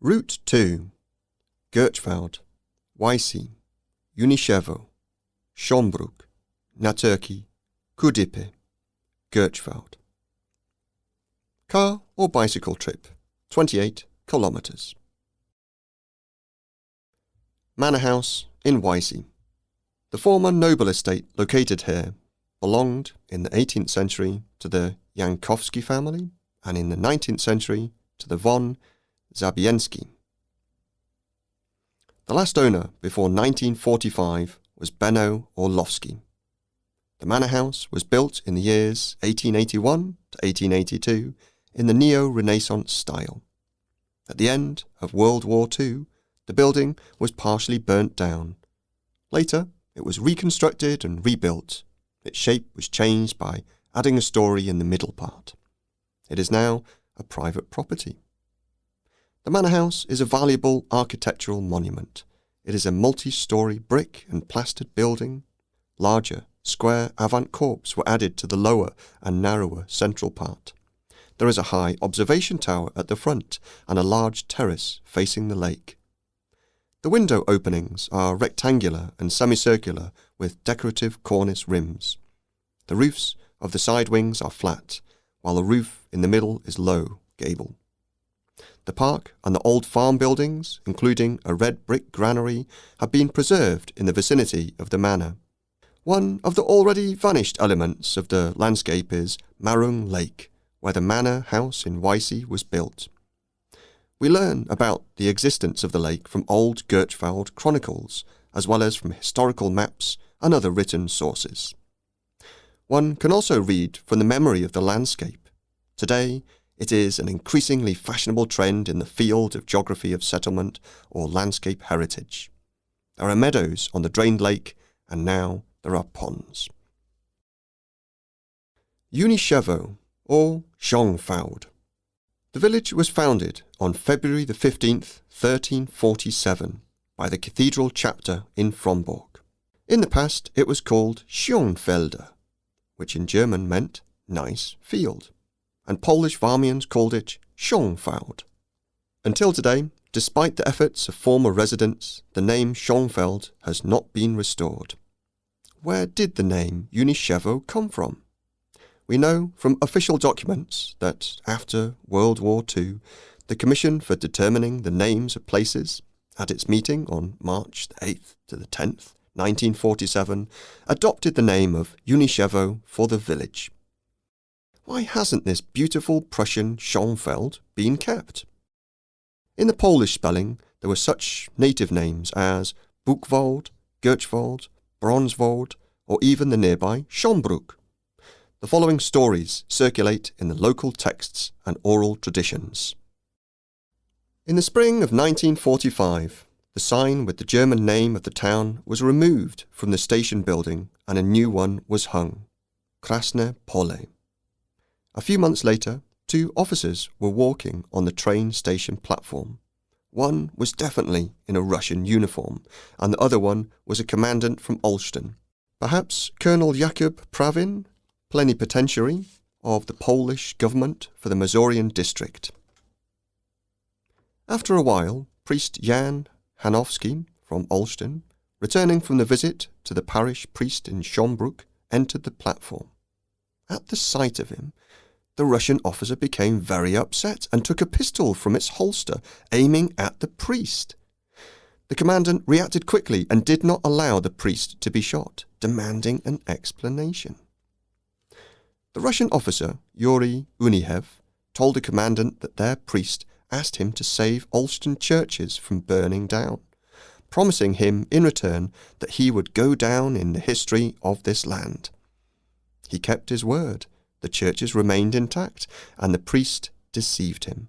Route 2. Gietrzwałd, Łajsy, Unieszewo, Sząbruk, Naterki, Kudypy, Gietrzwałd. Car or bicycle trip, 28 kilometers. Manor House in Łajsy. The former noble estate located here belonged in the 18th century to the Jankowski family and in the 19th century to the von Zabienski. The last owner before 1945 was Benno Orlowski. The manor house was built in the years 1881 to 1882 in the neo-Renaissance style. At the end of World War II, the building was partially burnt down. Later, it was reconstructed and rebuilt. Its shape was changed by adding a story in the middle part. It is now a private property. The manor house is a valuable architectural monument. It is a multi-storey brick and plastered building. Larger, square avant-courts were added to the lower and narrower central part. There is a high observation tower at the front and a large terrace facing the lake. The window openings are rectangular and semicircular with decorative cornice rims. The roofs of the side wings are flat, while the roof in the middle is low, gable. The park and the old farm buildings, including a red brick granary, have been preserved in the vicinity of the manor. One of the already vanished elements of the landscape is Marung Lake, where the manor house in Łajsy was built. We learn about the existence of the lake from old Gietrzwałd chronicles, as well as from historical maps and other written sources. One can also read from the memory of the landscape. Today, it is an increasingly fashionable trend in the field of geography of settlement or landscape heritage. There are meadows on the drained lake, and now there are ponds. Unieszewo, or Gietrzwałd. The village was founded on February the 15th, 1347, by the cathedral chapter in Sząbruk. In the past, it was called Schönfelder, which in German meant nice field, and Polish Warmians called it Gietrzwałd. Until today, despite the efforts of former residents, the name Gietrzwałd has not been restored. Where did the name Unieszewo come from? We know from official documents that after World War II, the Commission for Determining the Names of Places, at its meeting on March the 8th to the 10th, 1947, adopted the name of Unieszewo for the village. Why hasn't this beautiful Prussian Schönfeld been kept? In the Polish spelling, there were such native names as Buchwald, Gietrzwałd, Bronswald, or even the nearby Sząbruk. The following stories circulate in the local texts and oral traditions. In the spring of 1945, the sign with the German name of the town was removed from the station building and a new one was hung, Krasne Pole. A few months later, two officers were walking on the train station platform. One was definitely in a Russian uniform, and the other one was a commandant from Olsztyn, perhaps Colonel Jakub Prawin, plenipotentiary of the Polish government for the Mazourian district. After a while, priest Jan Hanowski from Olsztyn, returning from the visit to the parish priest in Sząbruk, entered the platform. At the sight of him, the Russian officer became very upset and took a pistol from its holster, aiming at the priest. The commandant reacted quickly and did not allow the priest to be shot, demanding an explanation. The Russian officer, Yuri Unihev, told the commandant that their priest asked him to save Olsztyn churches from burning down, promising him in return that he would go down in the history of this land. He kept his word. The churches remained intact, and the priest deceived him.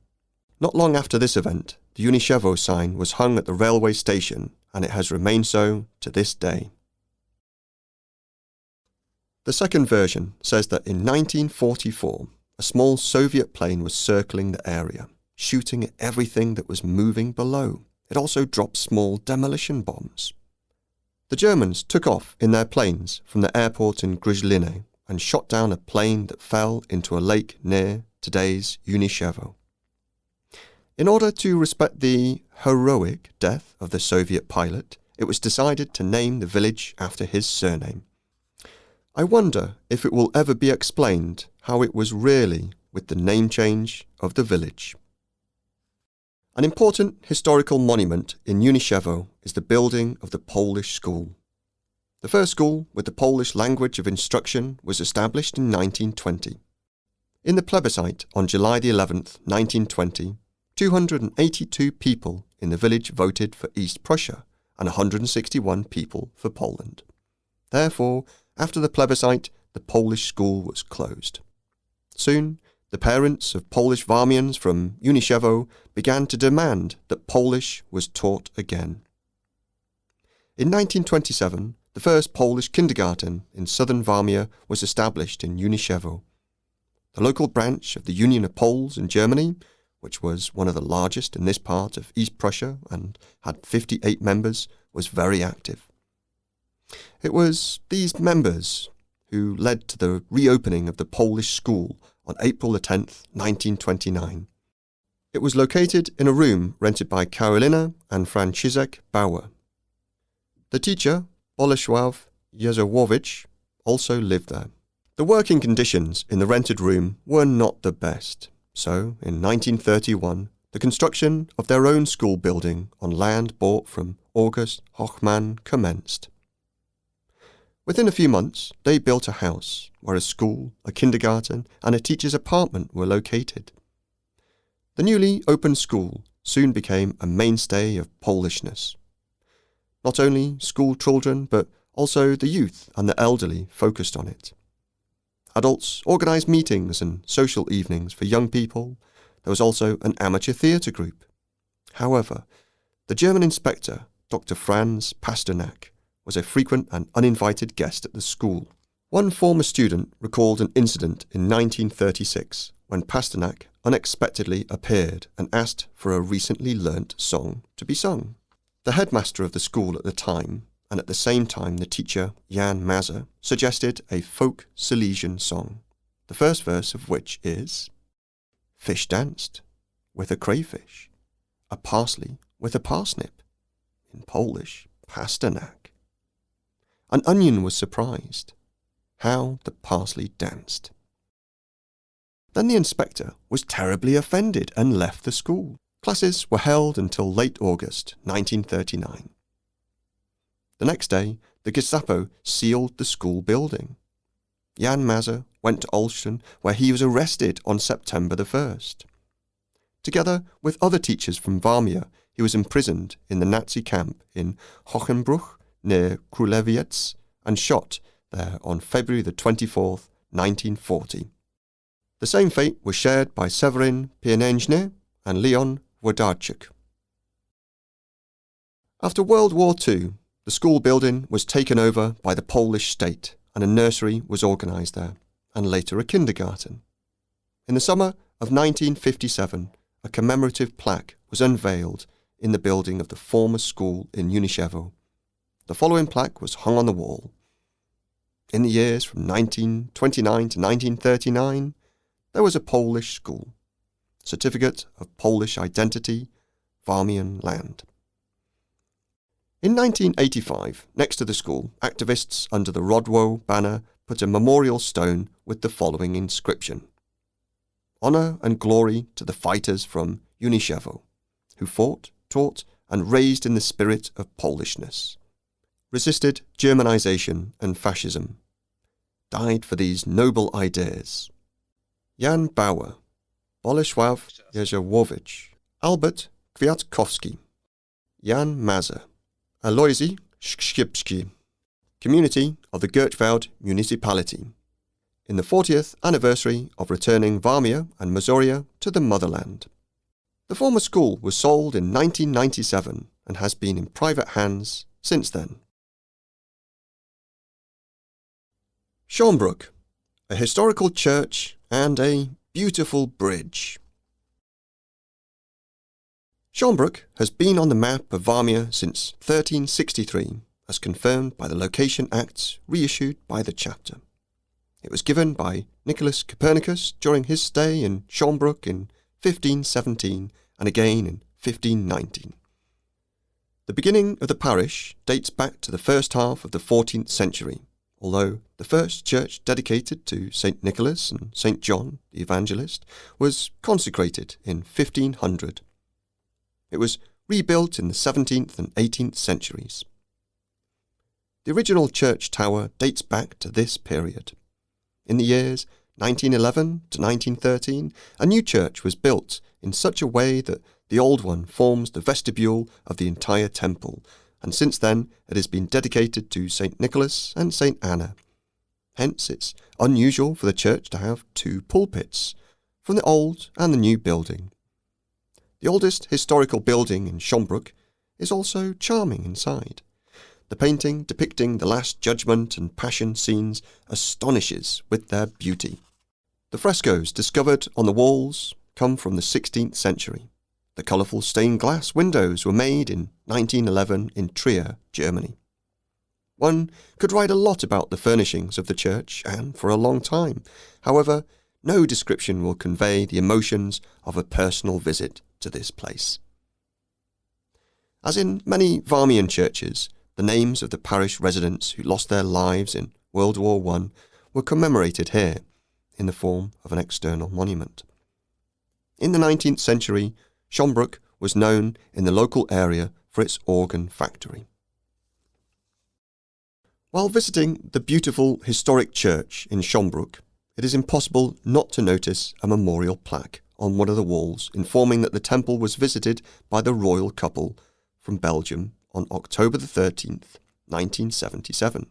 Not long after this event, the Unieszewo sign was hung at the railway station, and it has remained so to this day. The second version says that in 1944, a small Soviet plane was circling the area, shooting at everything that was moving below. It also dropped small demolition bombs. The Germans took off in their planes from the airport in Gryźline and shot down a plane that fell into a lake near today's Unieszewo. In order to respect the heroic death of the Soviet pilot, it was decided to name the village after his surname. I wonder if it will ever be explained how it was really with the name change of the village. An important historical monument in Unieszewo is the building of the Polish school. The first school with the Polish language of instruction was established in 1920. In the plebiscite on July the 11th, 1920, 282 people in the village voted for East Prussia and 161 people for Poland. Therefore, after the plebiscite, the Polish school was closed. Soon, the parents of Polish Warmians from Unieszewo began to demand that Polish was taught again. In 1927, the first Polish kindergarten in southern Warmia was established in Unieszewo. The local branch of the Union of Poles in Germany, which was one of the largest in this part of East Prussia and had 58 members, was very active. It was these members who led to the reopening of the Polish school on April 10th, 1929. It was located in a room rented by Karolina and Franciszek Bauer. The teacher, Bolesław Jerzewowicz, also lived there. The working conditions in the rented room were not the best, so in 1931 the construction of their own school building on land bought from August Hochmann commenced. Within a few months they built a house where a school, a kindergarten and a teacher's apartment were located. The newly opened school soon became a mainstay of Polishness. Not only school children, but also the youth and the elderly focused on it. Adults organised meetings and social evenings for young people. There was also an amateur theatre group. However, the German inspector, Dr. Franz Pasternak, was a frequent and uninvited guest at the school. One former student recalled an incident in 1936 when Pasternak unexpectedly appeared and asked for a recently learnt song to be sung. The headmaster of the school at the time, and at the same time the teacher, Jan Mazer, suggested a folk Silesian song, the first verse of which is: "Fish danced with a crayfish, a parsley with a parsnip," in Polish, Pasternak. An onion was surprised. How the parsley danced. Then the inspector was terribly offended and left the school. Classes were held until late August 1939. The next day, the Gestapo sealed the school building. Jan Mazer went to Olsztyn, where he was arrested on September the 1st. Together with other teachers from Warmia, he was imprisoned in the Nazi camp in Hochenbruch near Królewiec and shot there on February the 24th, 1940. The same fate was shared by Seweryn Pieniężny and Leon Włodarczyk. After World War II, the school building was taken over by the Polish state and a nursery was organised there, and later a kindergarten. In the summer of 1957, a commemorative plaque was unveiled in the building of the former school in Unieszewo. The following plaque was hung on the wall. In the years from 1929 to 1939, there was a Polish school. Certificate of Polish Identity, Warmian Land. In 1985, next to the school, activists under the Rodwo banner put a memorial stone with the following inscription: "Honour and glory to the fighters from Unieszewo, who fought, taught and raised in the spirit of Polishness, resisted Germanization and fascism, died for these noble ideas. Jan Bauer, Bolesław Jerzewowicz, Albert Kwiatkowski, Jan Mazer, Alojzy Skrzypski, community of the Gietrzwałd municipality, in the 40th anniversary of returning Warmia and Mazoria to the motherland." The former school was sold in 1997 and has been in private hands since then. Sząbruk, a historical church and a beautiful bridge. Sząbruk has been on the map of Warmia since 1363, as confirmed by the Location Acts reissued by the chapter. It was given by Nicholas Copernicus during his stay in Sząbruk in 1517 and again in 1519. The beginning of the parish dates back to the first half of the 14th century, although the first church dedicated to St. Nicholas and St. John the Evangelist was consecrated in 1500. It was rebuilt in the 17th and 18th centuries. The original church tower dates back to this period. In the years 1911 to 1913, a new church was built in such a way that the old one forms the vestibule of the entire temple, and since then it has been dedicated to St. Nicholas and St. Anna. Hence it's unusual for the church to have two pulpits, from the old and the new building. The oldest historical building in Sząbruk is also charming inside. The painting depicting the Last Judgment and Passion scenes astonishes with their beauty. The frescoes discovered on the walls come from the 16th century. The colourful stained glass windows were made in 1911 in Trier, Germany. One could write a lot about the furnishings of the church, and for a long time. However, no description will convey the emotions of a personal visit to this place. As in many Warmian churches, the names of the parish residents who lost their lives in World War I were commemorated here in the form of an external monument. In the 19th century, Sząbruk was known in the local area for its organ factory. While visiting the beautiful historic church in Sząbruk, it is impossible not to notice a memorial plaque on one of the walls informing that the temple was visited by the royal couple from Belgium on October the 13th, 1977.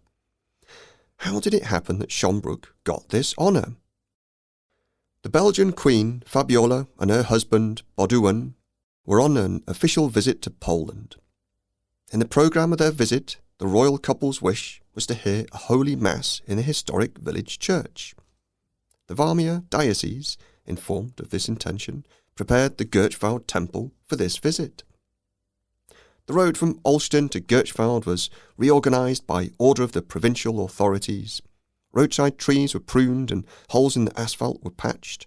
How did it happen that Sząbruk got this honour? The Belgian Queen Fabiola and her husband Boudewijn were on an official visit to Poland. In the programme of their visit, the royal couple's wish was to hear a holy mass in a historic village church. The Warmia diocese, informed of this intention, prepared the Gietrzwałd temple for this visit. The road from Olsztyn to Gietrzwałd was reorganised by order of the provincial authorities. Roadside trees were pruned and holes in the asphalt were patched.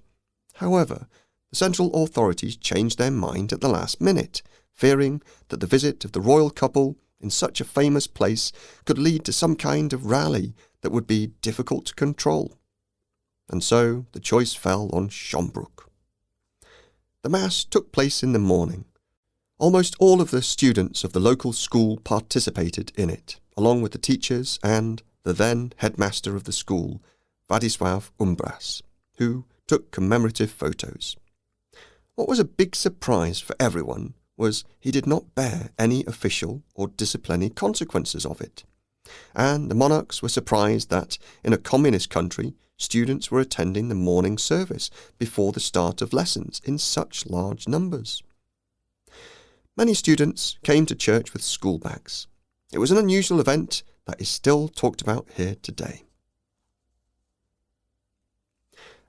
However, the central authorities changed their mind at the last minute, fearing that the visit of the royal couple in such a famous place could lead to some kind of rally that would be difficult to control. And so the choice fell on Sząbruk. The Mass took place in the morning. Almost all of the students of the local school participated in it, along with the teachers and the then headmaster of the school, Władysław Umbras, who took commemorative photos. What was a big surprise for everyone was he did not bear any official or disciplinary consequences of it. And the monarchs were surprised that, in a communist country, students were attending the morning service before the start of lessons in such large numbers. Many students came to church with school bags. It was an unusual event that is still talked about here today.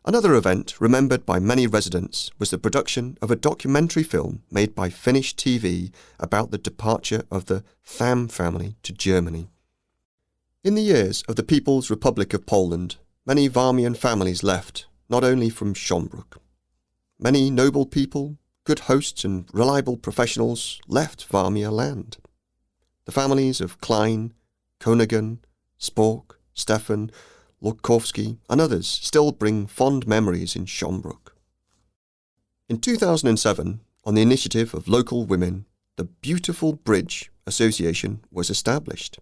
Another event remembered by many residents was the production of a documentary film made by Finnish TV about the departure of the Tham family to Germany. In the years of the People's Republic of Poland, many Warmian families left, not only from Sząbruk. Many noble people, good hosts and reliable professionals left Warmia land. The families of Klein, Konigan, Spork, Stefan, Lukowski and others still bring fond memories in Sząbruk. In 2007, on the initiative of local women, the Beautiful Bridge Association was established.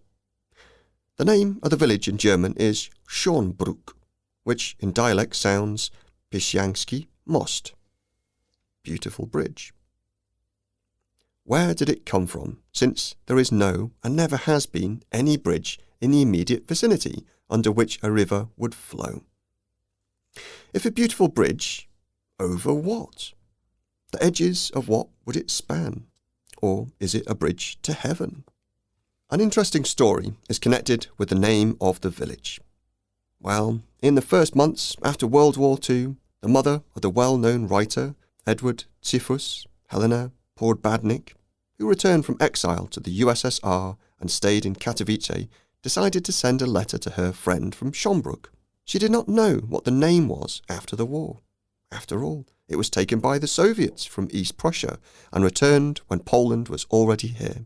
The name of the village in German is Sząbruk, which in dialect sounds Piesiański Most, beautiful bridge. Where did it come from, since there is no and never has been any bridge in the immediate vicinity under which a river would flow? If a beautiful bridge, over what? The edges of what would it span? Or is it a bridge to heaven? An interesting story is connected with the name of the village. Well, in the first months after World War II, the mother of the well-known writer Edward Cyfus, Helena Podbadnik, who returned from exile to the USSR and stayed in Katowice, decided to send a letter to her friend from Sząbruk. She did not know what the name was after the war. After all, it was taken by the Soviets from East Prussia and returned when Poland was already here.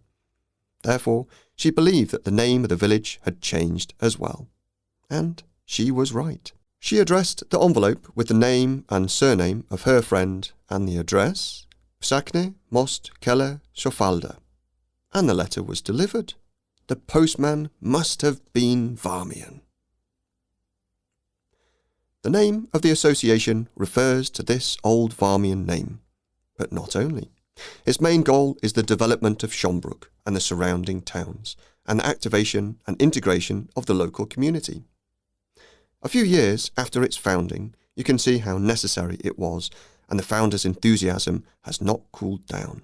Therefore, she believed that the name of the village had changed as well. And she was right. She addressed the envelope with the name and surname of her friend and the address, Psakne Most Kelle Szofalda. And the letter was delivered. The postman must have been Varmian. The name of the association refers to this old Varmian name, but not only. Its main goal is the development of Sząbruk and the surrounding towns, and the activation and integration of the local community. A few years after its founding, you can see how necessary it was, and the founders' enthusiasm has not cooled down.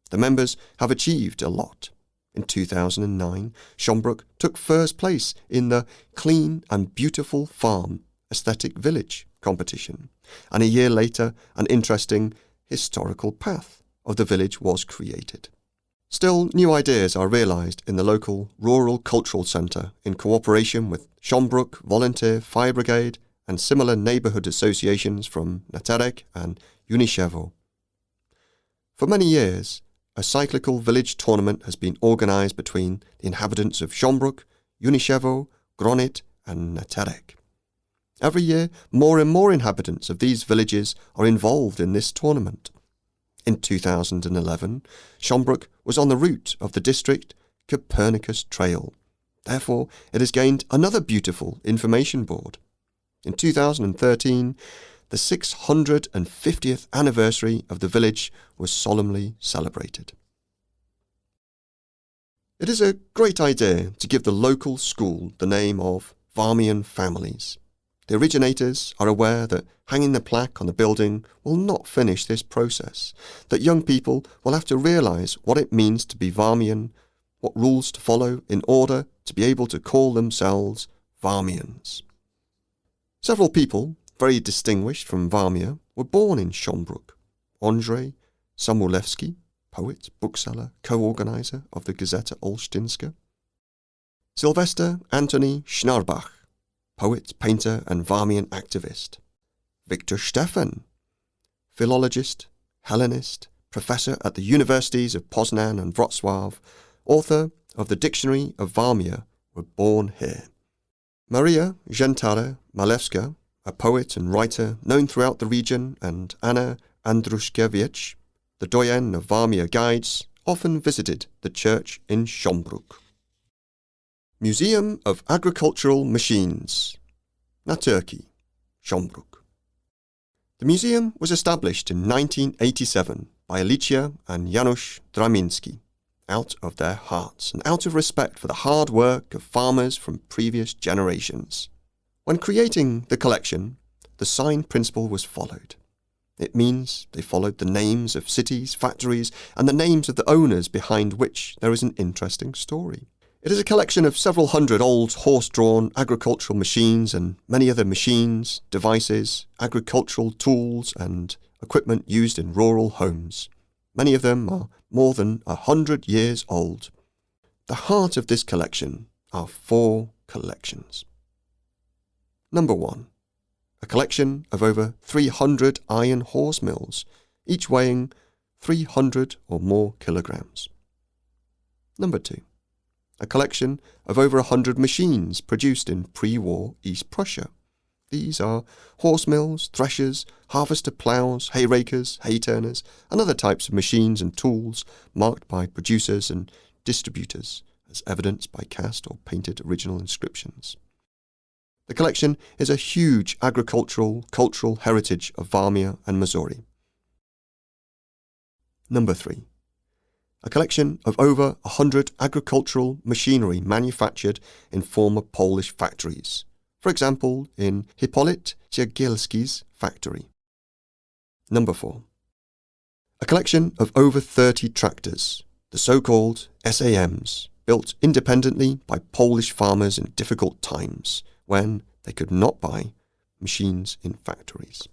The members have achieved a lot. In 2009, Sząbruk took first place in the Clean and Beautiful Farm Aesthetic Village competition, and a year later, an interesting historical path of the village was created. Still, new ideas are realised in the local Rural Cultural Centre in cooperation with Sząbruk Volunteer Fire Brigade and similar neighbourhood associations from Naterki and Unieszewo. For many years, a cyclical village tournament has been organised between the inhabitants of Sząbruk, Unieszewo, Gronit and Naterki. Every year, more and more inhabitants of these villages are involved in this tournament. In 2011, Sząbruk was on the route of the district Copernicus Trail. Therefore, it has gained another beautiful information board. In 2013, the 650th anniversary of the village was solemnly celebrated. It is a great idea to give the local school the name of Varmian Families. The originators are aware that hanging the plaque on the building will not finish this process, that young people will have to realise what it means to be Varmian, what rules to follow in order to be able to call themselves Varmians. Several people, very distinguished from Varmia, were born in Sząbruk. Andrzej Samulewski, poet, bookseller, co-organiser of the Gazeta Olsztyńska. Sylwester Antoni Schnarbach, poet, painter and Varmian activist. Victor Stefan, philologist, Hellenist, professor at the universities of Poznan and Wrocław, author of the Dictionary of Varmia, were born here. Maria Gentara Malewska, a poet and writer known throughout the region, and Anna Andruszkiewicz, the doyen of Varmia guides, often visited the church in Sząbruk. Museum of Agricultural Machines, Naterki, Sząbruk. The museum was established in 1987 by Alicia and Janusz Dramiński, out of their hearts and out of respect for the hard work of farmers from previous generations. When creating the collection, the sign principle was followed. It means they followed the names of cities, factories, and the names of the owners behind which there is an interesting story. It is a collection of several hundred old horse-drawn agricultural machines and many other machines, devices, agricultural tools and equipment used in rural homes. Many of them are more than 100 years old. The heart of this collection are 4 collections. Number 1. A collection of over 300 iron horse mills, each weighing 300 or more kilograms. Number 2. A collection of over 100 machines produced in pre-war East Prussia. These are horse mills, threshers, harvester ploughs, hay rakers, hay turners, and other types of machines and tools marked by producers and distributors, as evidenced by cast or painted original inscriptions. The collection is a huge agricultural, cultural heritage of Varmia and Missouri. Number 3. A collection of over 100 agricultural machinery manufactured in former Polish factories, for example in Hippolyt Cegielski's factory. Number 4. A collection of over 30 tractors, the so-called SAMs, built independently by Polish farmers in difficult times when they could not buy machines in factories.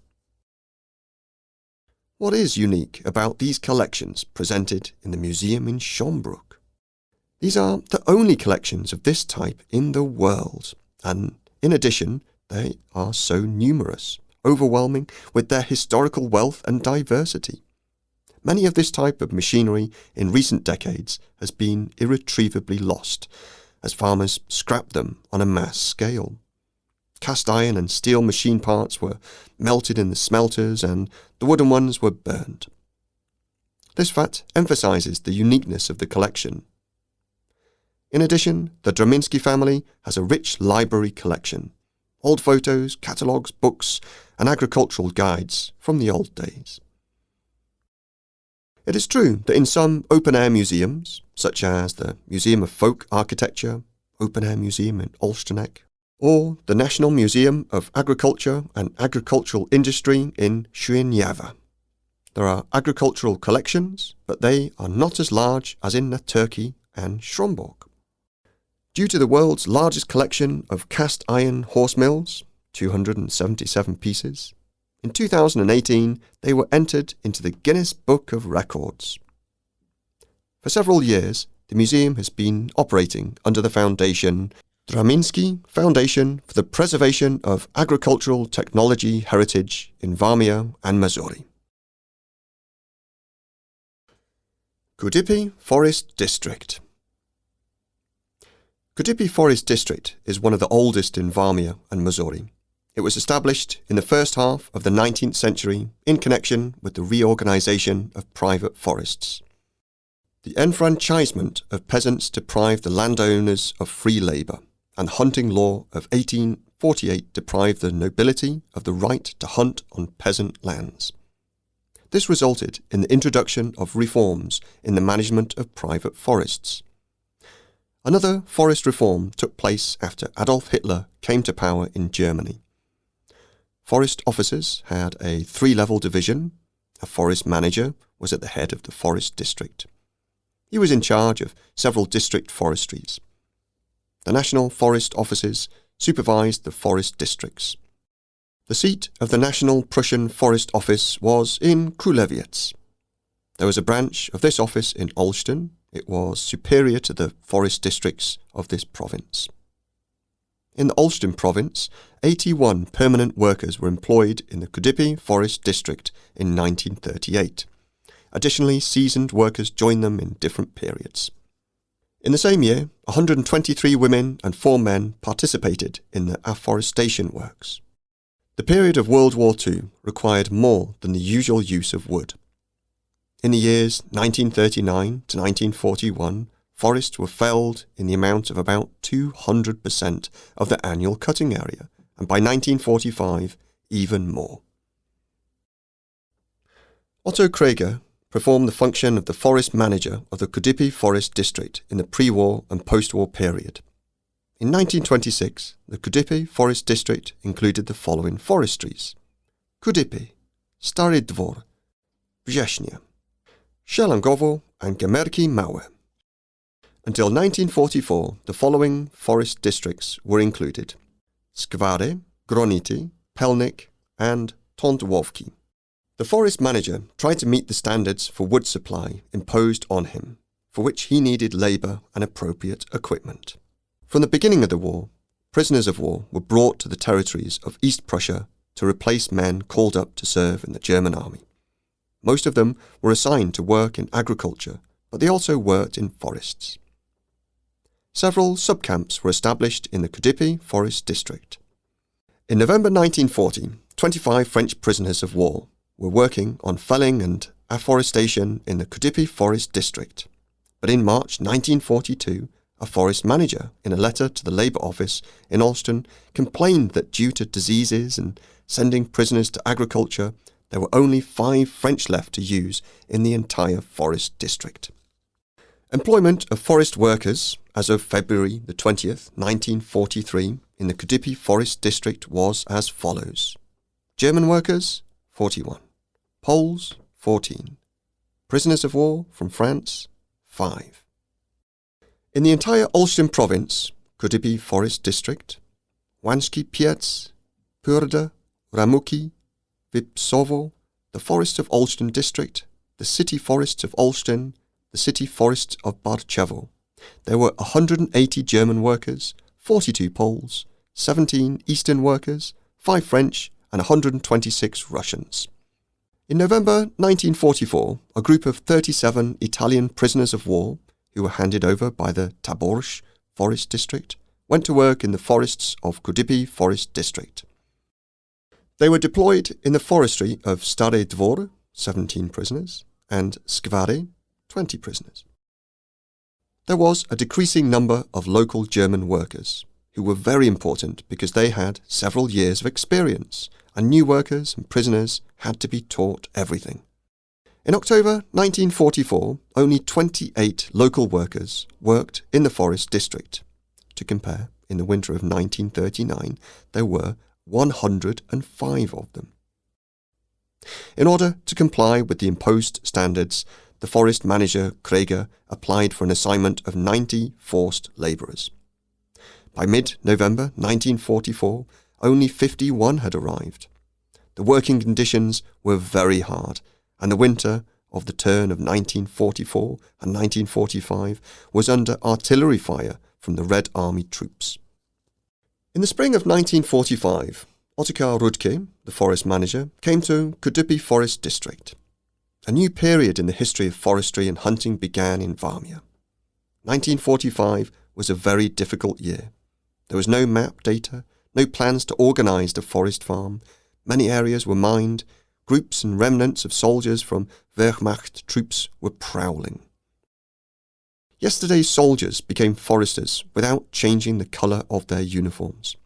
What is unique about these collections presented in the museum in Sząbruk? These are the only collections of this type in the world, and in addition, they are so numerous, overwhelming with their historical wealth and diversity. Many of this type of machinery in recent decades has been irretrievably lost, as farmers scrapped them on a mass scale. Cast iron and steel machine parts were melted in the smelters and the wooden ones were burned. This fact emphasizes the uniqueness of the collection. In addition, the Draminsky family has a rich library collection, old photos, catalogues, books, and agricultural guides from the old days. It is true that in some open-air museums, such as the Museum of Folk Architecture, Open-Air Museum in Olsztynek, or the National Museum of Agriculture and Agricultural Industry in Unieszewo, there are agricultural collections, but they are not as large as in Naterki and Sząbruk. Due to the world's largest collection of cast iron horse mills, 277 pieces, in 2018 they were entered into the Guinness Book of Records. For several years, the museum has been operating under the foundation Draminsky Foundation for the Preservation of Agricultural Technology Heritage in Warmia and Mazury. Kudypy Forest District. Kudypy Forest District is one of the oldest in Warmia and Mazury. It was established in the first half of the 19th century in connection with the reorganization of private forests. The enfranchisement of peasants deprived the landowners of free labour, and the hunting law of 1848 deprived the nobility of the right to hunt on peasant lands. This resulted in the introduction of reforms in the management of private forests. Another forest reform took place after Adolf Hitler came to power in Germany. Forest officers had a 3-level division. A forest manager was at the head of the forest district. He was in charge of several district forestries. The national forest offices supervised the forest districts. The seat of the National Prussian Forest Office was in Królewiec. There was a branch of this office in Olsztyn. It was superior to the forest districts of this province. In the Olsztyn province, 81 permanent workers were employed in the Kudypy Forest District in 1938. Additionally, seasoned workers joined them in different periods. In the same year, 123 women and 4 men participated in the afforestation works. The period of World War II required more than the usual use of wood. In the years 1939 to 1941, forests were felled in the amount of about 200% of the annual cutting area, and by 1945, even more. Otto Krieger performed the function of the forest manager of the Kudypy Forest District in the pre-war and post-war period. In 1926, the Kudypy Forest District included the following forestries: Kudypy, Stary Dwór, Wrześnie, Sielangowo and Gemerki Małe. Until 1944, the following forest districts were included: Skwary, Gronity, Pelnik and Tądłowki. The forest manager tried to meet the standards for wood supply imposed on him, for which he needed labour and appropriate equipment. From the beginning of the war, prisoners of war were brought to the territories of East Prussia to replace men called up to serve in the German army. Most of them were assigned to work in agriculture, but they also worked in forests. Several subcamps were established in the Kudypy Forest District. In November 1940, 25 French prisoners of war were working on felling and afforestation in the Kudypy Forest District. But in March 1942, a forest manager, in a letter to the Labour Office in Olsztyn, complained that due to diseases and sending prisoners to agriculture, there were only 5 French left to use in the entire forest district. Employment of forest workers, as of February the 20th, 1943, in the Kudypy Forest District was as follows: German workers, 41. Poles, 14. Prisoners of war from France, 5. In the entire Olsztyn province, Kudypy Forest District, Łajsy Piec, Purda, Ramuki, Wipsowo, the forests of Olsztyn District, the city forests of Olsztyn, the city forests of Barczewo. There were 180 German workers, 42 Poles, 17 Eastern workers, 5 French and 126 Russians. In November 1944, a group of 37 Italian prisoners of war, who were handed over by the Taborsh Forest District, went to work in the forests of Kudypy Forest District. They were deployed in the forestry of Stare Dvor, 17 prisoners, and Skwary, 20 prisoners. There was a decreasing number of local German workers, who were very important because they had several years of experience, and new workers and prisoners had to be taught everything. In October 1944, only 28 local workers worked in the forest district. To compare, in the winter of 1939, there were 105 of them. In order to comply with the imposed standards, the forest manager, Krieger, applied for an assignment of 90 forced labourers. By mid-November 1944, only 51 had arrived. The working conditions were very hard, and the winter of the turn of 1944 and 1945 was under artillery fire from the Red Army troops. In the spring of 1945, Ottokar Rudke, the forest manager, came to Kudypy Forest District. A new period in the history of forestry and hunting began in Warmia. 1945 was a very difficult year. There was no map data, no plans to organise the forest farm. Many areas were mined. Groups and remnants of soldiers from Wehrmacht troops were prowling. Yesterday's soldiers became foresters without changing the colour of their uniforms.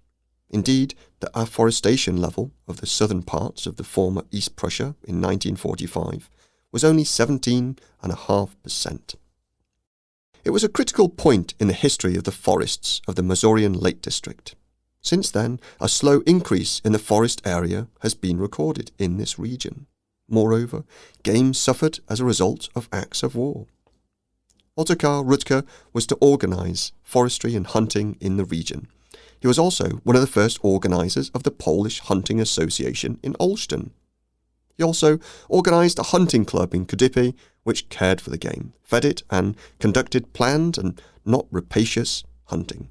Indeed, the afforestation level of the southern parts of the former East Prussia in 1945 was only 17.5%. It was a critical point in the history of the forests of the Masurian Lake District. Since then, a slow increase in the forest area has been recorded in this region. Moreover, game suffered as a result of acts of war. Ottokar Rudke was to organise forestry and hunting in the region. He was also one of the first organisers of the Polish Hunting Association in Olsztyn. He also organised a hunting club in Kudypy, which cared for the game, fed it, and conducted planned and not rapacious hunting.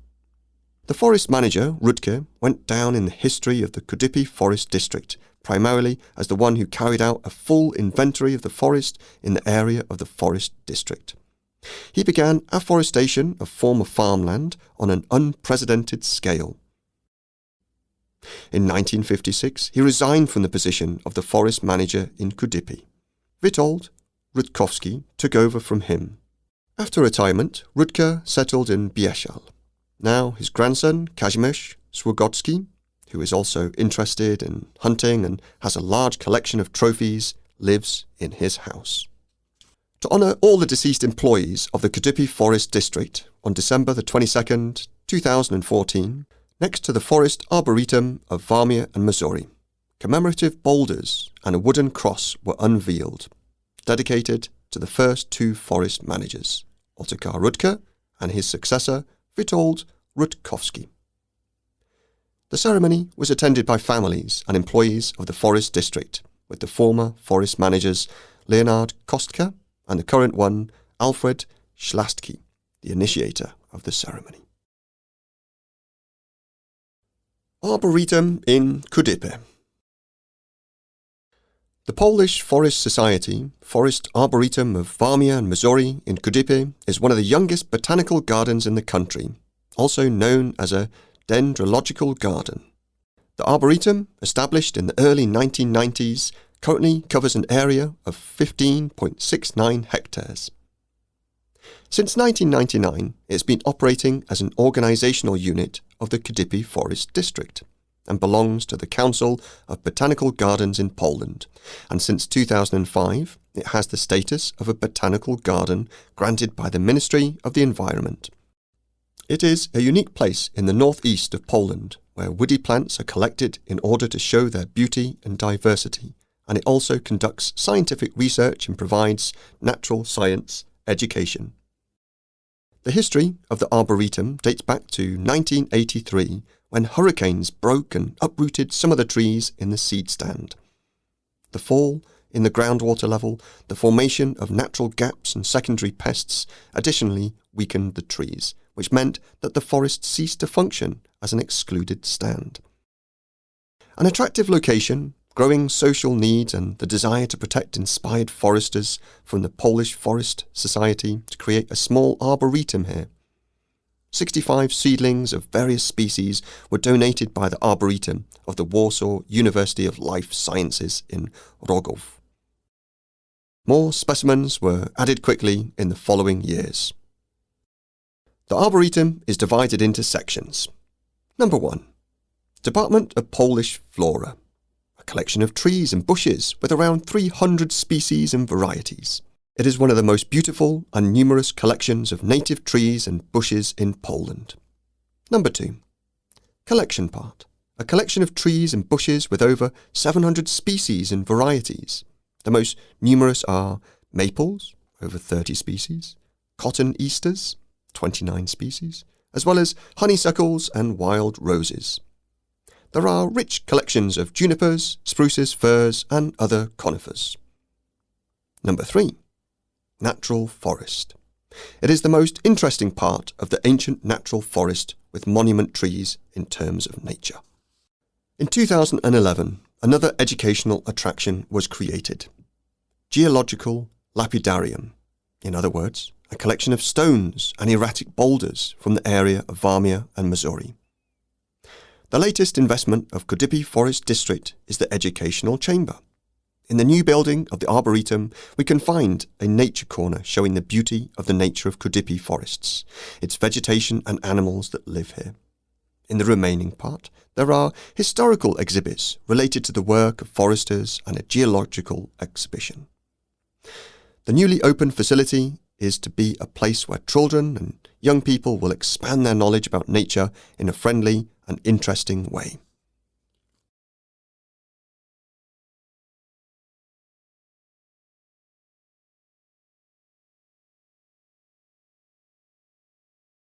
The forest manager, Rudke, went down in the history of the Kudypy Forest District, primarily as the one who carried out a full inventory of the forest in the area of the forest district. He began afforestation of former farmland on an unprecedented scale. In 1956, he resigned from the position of the forest manager in Kudypy. Witold Rutkowski took over from him. After retirement, Rudke settled in Bieszczad. Now his grandson, Kazimierz Słogocki, who is also interested in hunting and has a large collection of trophies, lives in his house. To honour all the deceased employees of the Kudypy Forest District on December the 22nd, 2014, next to the Forest Arboretum of Warmia and Masuri, commemorative boulders and a wooden cross were unveiled, dedicated to the first two forest managers, Ottokar Rudke and his successor, Witold Rutkowski. The ceremony was attended by families and employees of the forest district, with the former forest managers Leonard Kostka and the current one, Alfred Szlastki, the initiator of the ceremony. Arboretum in Kudypy. The Polish Forest Society, Forest Arboretum of Warmia and Masuri in Kudypy, is one of the youngest botanical gardens in the country, also known as a dendrological garden. The Arboretum, established in the early 1990s, currently covers an area of 15.69 hectares. Since 1999, it has been operating as an organisational unit of the Kudypy Forest District and belongs to the Council of Botanical Gardens in Poland, and since 2005, it has the status of a botanical garden granted by the Ministry of the Environment. It is a unique place in the northeast of Poland, where woody plants are collected in order to show their beauty and diversity, and it also conducts scientific research and provides natural science education. The history of the Arboretum dates back to 1983, when hurricanes broke and uprooted some of the trees in the seed stand. The fall in the groundwater level, the formation of natural gaps and secondary pests additionally weakened the trees, which meant that the forest ceased to function as an excluded stand. An attractive location, growing social needs and the desire to protect inspired foresters from the Polish Forest Society to create a small arboretum here. 65 seedlings of various species were donated by the Arboretum of the Warsaw University of Life Sciences in Rogów. More specimens were added quickly in the following years. The Arboretum is divided into sections. Number 1. Department of Polish Flora, a collection of trees and bushes with around 300 species and varieties. It is one of the most beautiful and numerous collections of native trees and bushes in Poland. Number 2. Collection part, a collection of trees and bushes with over 700 species and varieties. The most numerous are maples, over 30 species, cotton easters, 29 species, as well as honeysuckles and wild roses. There are rich collections of junipers, spruces, firs, and other conifers. Number 3. Natural forest. It is the most interesting part of the ancient natural forest with monument trees in terms of nature. In 2011, another educational attraction was created. Geological Lapidarium. In other words, a collection of stones and erratic boulders from the area of Warmia and Missouri. The latest investment of Kudypy Forest District is the Educational Chamber. In the new building of the Arboretum, we can find a nature corner showing the beauty of the nature of Kudypy forests, its vegetation and animals that live here. In the remaining part, there are historical exhibits related to the work of foresters and a geological exhibition. The newly opened facility is to be a place where children and young people will expand their knowledge about nature in a friendly and interesting way.